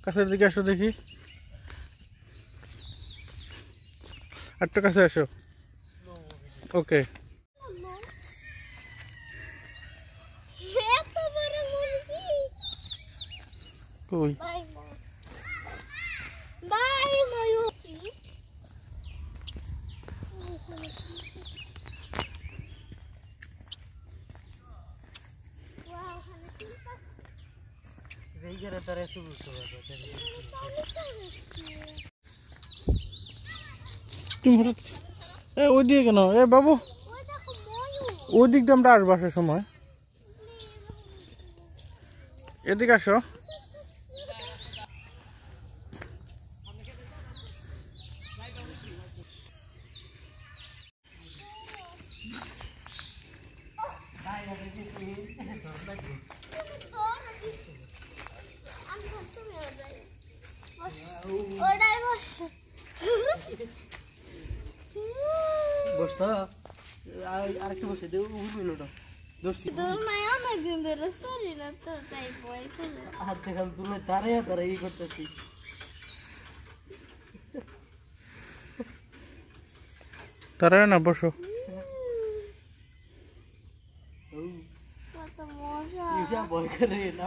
কাছের দিকে আসো দেখি, একটু কাছে আসো। ওকে, কই তুমি ওই দিকে কেন? বাবু ওই দিক দিয়ে আমরা আসবো আসার সময়। এদিকে আসো। বসা আরেকটু বসে দেবো উঠলো হাত থেকে তুলে দাঁড়াইয়া দাঁড়াই করতেছি। তারা না বসো। ভয় করে না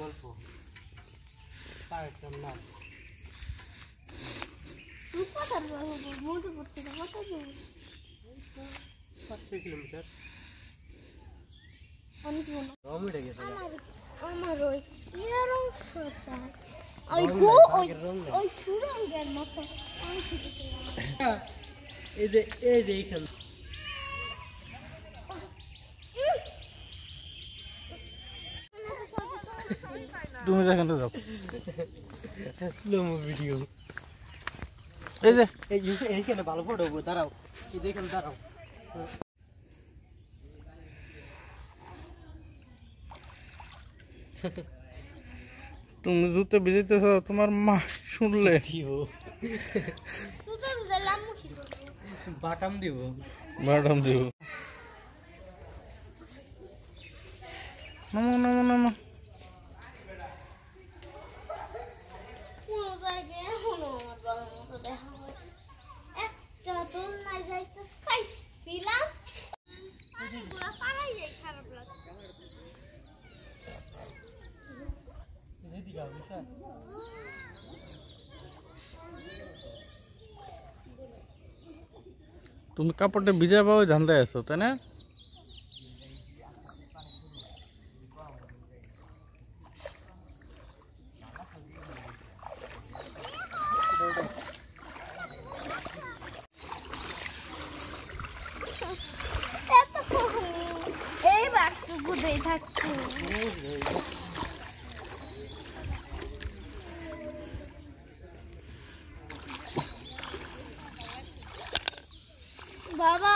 গল্প পারতাম না। 5-6 কিলোমিটার আমার ওই এই যে এইখানে তুমি যেখানে যাও। স্লো ভিডিও এই যে এইখানে ভালো ফটো হবো। দাঁড়াও, এই যে এখানে দাঁড়াও। তুমি জুতো ভিজাইতেছ, তোমার মা শুনলে বাটাম দিব। নামো নামো নামো। তুমি কাপড়টা ভিজা পাও ধান্দায় আছো, তাই না? বাবা,